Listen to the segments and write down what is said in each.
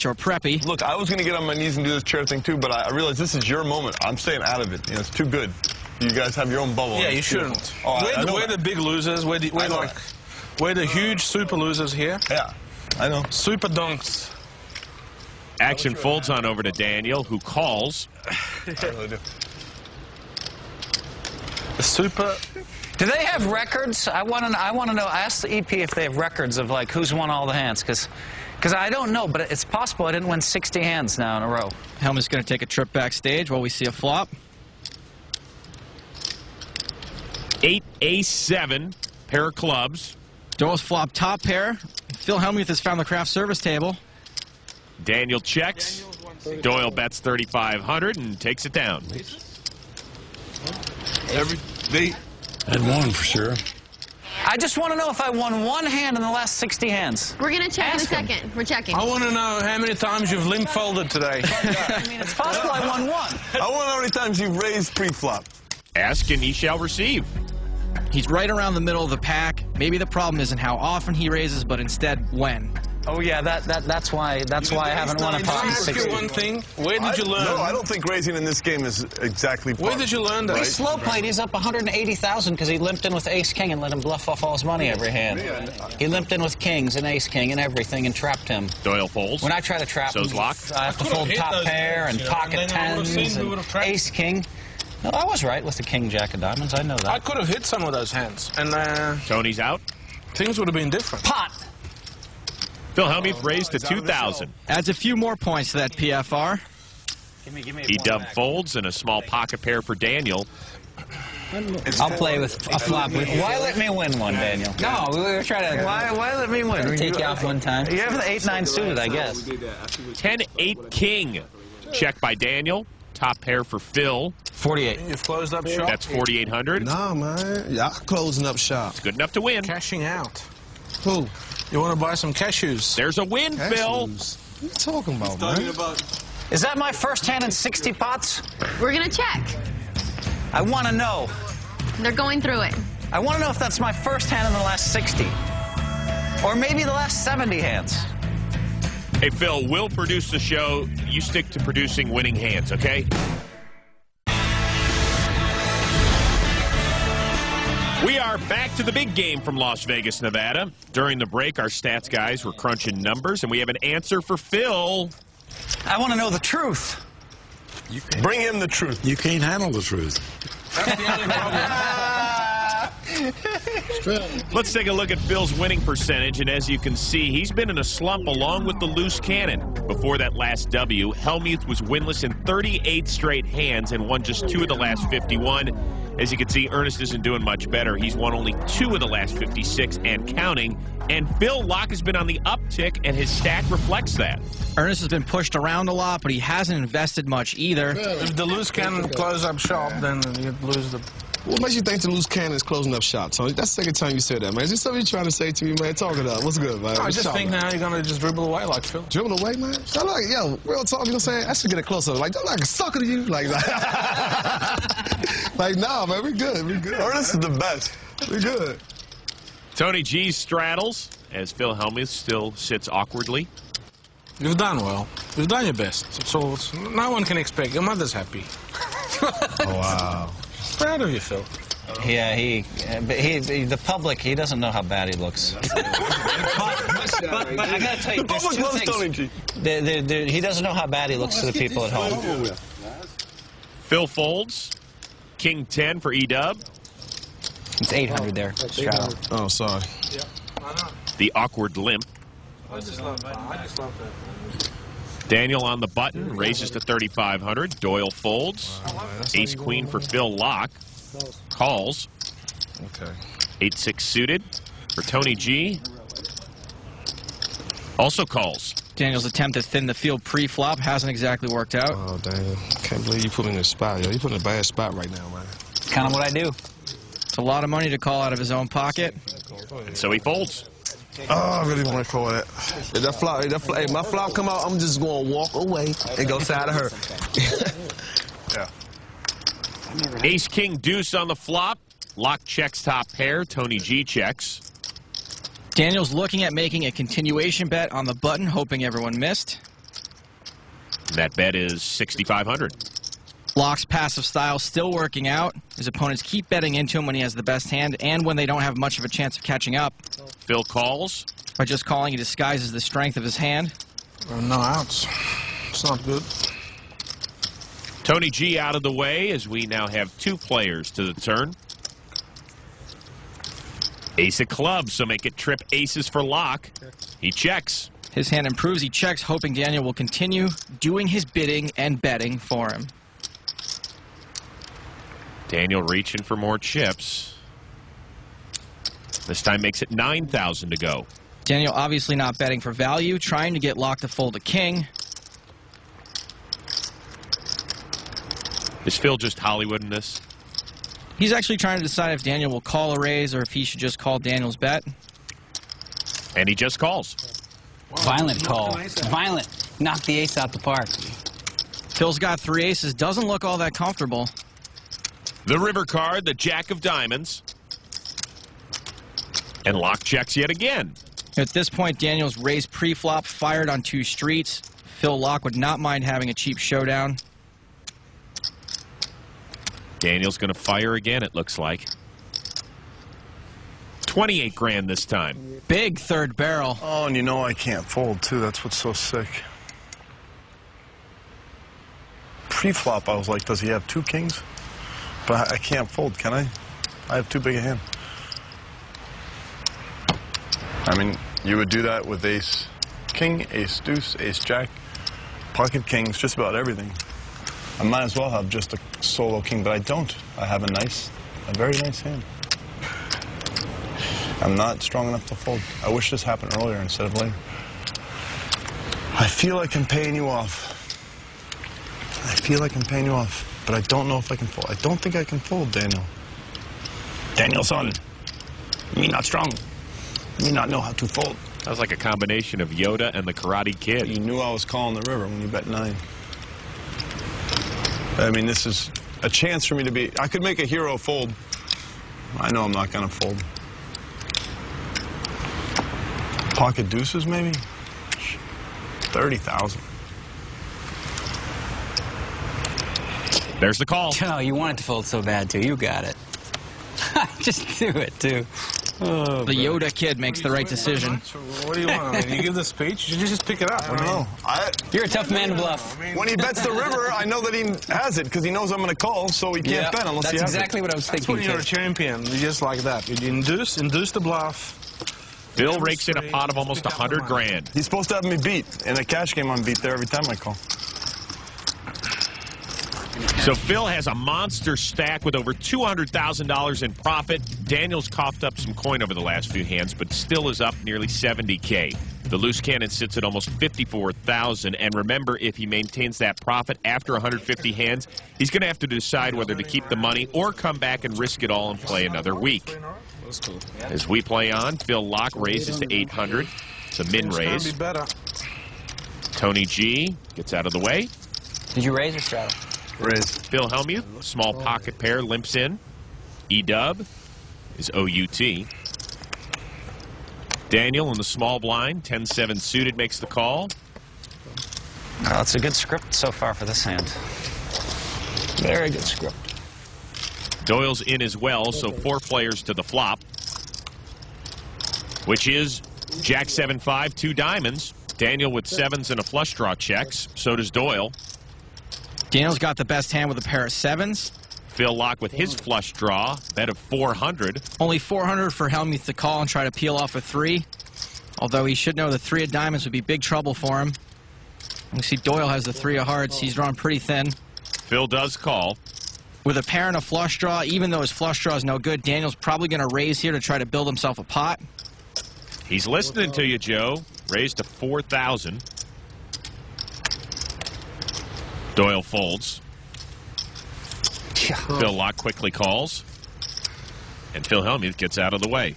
Joe Preppy. Look, I was going to get on my knees and do this chair thing too, but I realized this is your moment. I'm staying out of it. You know, it's too good. You guys have your own bubble. Yeah, you shouldn't. Oh, we're the big losers. We're the huge super losers here. Yeah, I know. Super donks. Action folds on over to Daniel, who calls. I really do. The super. Do they have records? I want to know. Ask the EP if they have records of like who's won all the hands, because I don't know, but it's possible I didn't win 60 hands now in a row. Helmut's going to take a trip backstage while we see a flop. 8, ace, 7, pair of clubs. Doyle's flop top pair. Phil Hellmuth has found the craft service table. Daniel checks. Doyle bets 3,500 and takes it down. I'd won for sure. I just want to know if I won one hand in the last 60 hands. We're going to check Ask in a him. second. We're checking. I want to know how many times you've limp folded today. I mean, it's possible I won one. I wonder how many times you've raised pre-flop. Ask and he shall receive. He's right around the middle of the pack. Maybe the problem isn't how often he raises, but instead when. Oh yeah, that's why I haven't won a pot in Ask you 60. one thing. Where did you learn? No, I don't think raising in this game is exactly Where did you learn that? He slow played. He's up 180,000 because he limped in with ace king and let him bluff off all his money every hand. He limped in with kings and ace king and everything and trapped him. Doyle folds. When I try to trap him, So's lock. I have to fold hit top those pair hands, and you know, pocket and then I would've seen tens who and would've trapped. ace king. No, I was right with the king jack of diamonds. I know I that. could have hit some of those hands, and Tony's out. things would have been different. Pot. Phil Hellmuth raised to 2,000. Adds a few more points to that PFR. Give me He dub folds and a small pocket pair for Daniel. I'll play with a flop. Why let me win one, Daniel? No, we were trying to. Why let me win? Take you off one time. You have the 8-9 suited, I guess. 10-8 king. Check by Daniel. Top pair for Phil. 48. You've closed up shop. That's 4,800. Nah, man. Y'all closing up shop. Good enough to win. Cashing out. Who? You want to buy some cashews? There's a win, Phil. What you talking about, man? Is that my first hand in 60 pots? We're going to check. I want to know. They're going through it. I want to know if that's my first hand in the last 60. Or maybe the last 70 hands. Hey, Phil, we'll produce the show. You stick to producing winning hands, okay? We are back to the big game from Las Vegas, Nevada. During the break, our stats guys were crunching numbers, and we have an answer for Phil. I want to know the truth. Bring him the truth. You can't handle the truth. That's the only problem. Let's take a look at Phil's winning percentage, and as you can see, he's been in a slump along with the loose cannon. Before that last W, Hellmuth was winless in 38 straight hands and won just 2 of the last 51. As you can see, Ernest isn't doing much better. He's won only 2 of the last 56 and counting. And Phil Locke has been on the uptick, and his stack reflects that. Ernest has been pushed around a lot, but he hasn't invested much either. If the loose cannon close up shop, then you'd lose the... What makes you think the loose cannon is closing up shop, Tony? That's the second time you said that, man. Is this something you're trying to say to me, man? Talk it up. What's good, man? I What's just up, think man? now you're going to just dribble away like Phil. Dribble away, man? I like, yo, real talk, you know what I'm saying? I should get a close-up. Like, I'm like a sucker to you. Like, like, nah, man, we good. We good. Ernest is the best. We good. Tony G straddles, as Phil Hellmuth still sits awkwardly. You've done well. You've done your best. So no one can expect. Your mother's happy. Oh, wow. Proud of you, Phil. Yeah, the public, he doesn't know how bad he looks. but I got to tell you, The there's public two loves Tony things. G. He doesn't know how bad he looks to the people at home. Phil folds. King 10 for E-dub. It's 800 there. Straddle. Oh, sorry. The awkward limp. I just love that. Daniel on the button, raises to 3,500. Doyle folds. Ace-queen for Phil Locke. Calls. Okay. 8-6 suited for Tony G. Also calls. Daniel's attempt to thin the field pre-flop hasn't exactly worked out. Oh, dang. Can't believe you put me in this spot, yo. You put in a bad spot right now, man. It's kind of what I do. It's a lot of money to call out of his own pocket. And so he folds. Oh, I really want to call that. If that flop, hey, my flop come out, I'm just going to walk away and go side of her. Yeah. Ace, king, deuce on the flop. Locke checks top pair. Tony G checks. Daniel's looking at making a continuation bet on the button, hoping everyone missed. That bet is 6,500. Locke's passive style still working out. His opponents keep betting into him when he has the best hand and when they don't have much of a chance of catching up. Phil calls. By just calling, he disguises the strength of his hand. No outs. It's not good. Tony G out of the way as we now have 2 players to the turn. Ace of clubs, so make it trip aces for Locke. He checks. His hand improves. He checks, hoping Daniel will continue doing his bidding and betting for him. Daniel reaching for more chips. This time makes it 9,000 to go. Daniel obviously not betting for value, trying to get Locke to fold a king. Is Phil just Hollywood in this? He's actually trying to decide if Daniel will call a raise or if he should just call Daniel's bet. And he just calls. Violent call. Violent. Knock the ace out the park. Phil's got 3 aces. Doesn't look all that comfortable. The river card, the jack of diamonds. And Locke checks yet again. At this point, Daniel's raised pre-flop, fired on 2 streets. Phil Locke would not mind having a cheap showdown. Daniel's going to fire again, it looks like. 28 grand this time. Big third barrel. Oh, and you know I can't fold, too. That's what's so sick. Pre-flop, I was like, does he have 2 kings? But I can't fold, can I? I have too big a hand. I mean, you would do that with ace king, ace deuce, ace jack, pocket kings, just about everything. I might as well have just a solo king, but I don't. I have a very nice hand. I'm not strong enough to fold. I wish this happened earlier instead of later. I feel like I'm paying you off. I feel like I'm paying you off, but I don't know if I can fold. I don't think I can fold, Daniel. Danielson, me not strong. Me not know how to fold. That was like a combination of Yoda and the Karate Kid. You knew I was calling the river when you bet 9. I mean, this is a chance for me to be... I could make a hero fold. I know I'm not going to fold. Pocket deuces, maybe? 30,000. There's the call. Oh, you wanted to fold so bad, too. You got it. Just do it, too. Oh, the Yoda kid makes the right decision. What do you want? I mean, you give the speech, you just pick it up. I don't know. You're a tough man to bluff. When he bets the river, I know that he has it because he knows I'm going to call, so he can't bet unless he has That's exactly what I was thinking. That's when you're a champion. You're just like that. You induce the bluff. Phil rakes in a pot of almost 100 grand. He's supposed to have me beat. In a cash game, I'm beat there every time I call. So Phil has a monster stack with over $200,000 in profit. Daniel's coughed up some coin over the last few hands, but still is up nearly 70K. The loose cannon sits at almost 54,000. And remember, if he maintains that profit after 150 hands, he's going to have to decide whether to keep the money or come back and risk it all and play another week. As we play on, Phil Locke raises to 800. It's a min raise. Tony G gets out of the way. Did you raise or straddle? Raise. Phil Hellmuth, small pocket pair, limps in. E-dub is OUT. Daniel in the small blind, 10-7 suited, makes the call. Oh, it's a good script so far for this hand. Very good script. Doyle's in as well, so 4 players to the flop, which is Jack 7-5, 2 diamonds. Daniel with 7s and a flush draw checks. So does Doyle. Daniel's got the best hand with a pair of 7s. Phil Locke with his flush draw, bet of 400. Only 400 for Hellmuth to call and try to peel off a 3. Although he should know the 3 of diamonds would be big trouble for him. We see Doyle has the 3 of hearts. He's drawn pretty thin. Phil does call. With a pair and a flush draw, even though his flush draw is no good, Daniel's probably going to raise here to try to build himself a pot. He's listening to you, Joe. Raised to 4,000. Doyle folds. Phil Locke quickly calls. And Phil Hellmuth gets out of the way.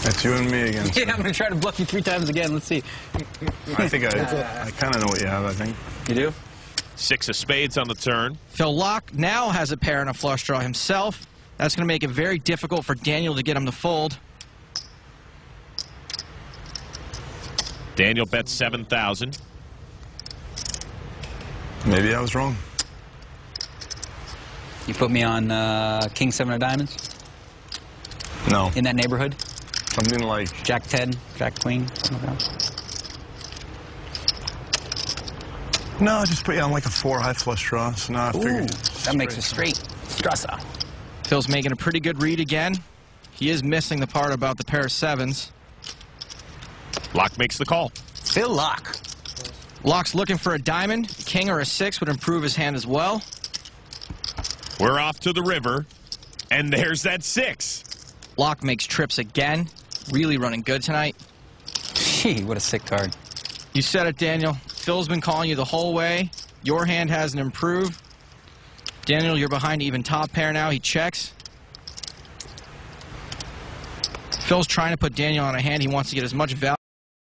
That's you and me again. Yeah, I'm going to try to bluff you 3 times again. Let's see. I think I kind of know what you have, I think. You do? 6 of spades on the turn. Phil Locke now has a pair and a flush draw himself. That's going to make it very difficult for Daniel to get him to fold. Daniel bets 7,000. Maybe I was wrong. You put me on King 7 of diamonds? No. In that neighborhood? Something like... Jack 10, Jack Queen, something like that? No, I just put you on like a 4 high flush draw. So now I figured... That makes it straight. Strassa. Phil's making a pretty good read again. He is missing the part about the pair of 7s. Locke makes the call. Phil Locke. Locke's looking for a diamond. King or a 6 would improve his hand as well. We're off to the river, and there's that 6. Locke makes trips again. Really running good tonight. Gee, what a sick card. You said it, Daniel. Phil's been calling you the whole way. Your hand hasn't improved. Daniel, you're behind even top pair now. He checks. Phil's trying to put Daniel on a hand. He wants to get as much value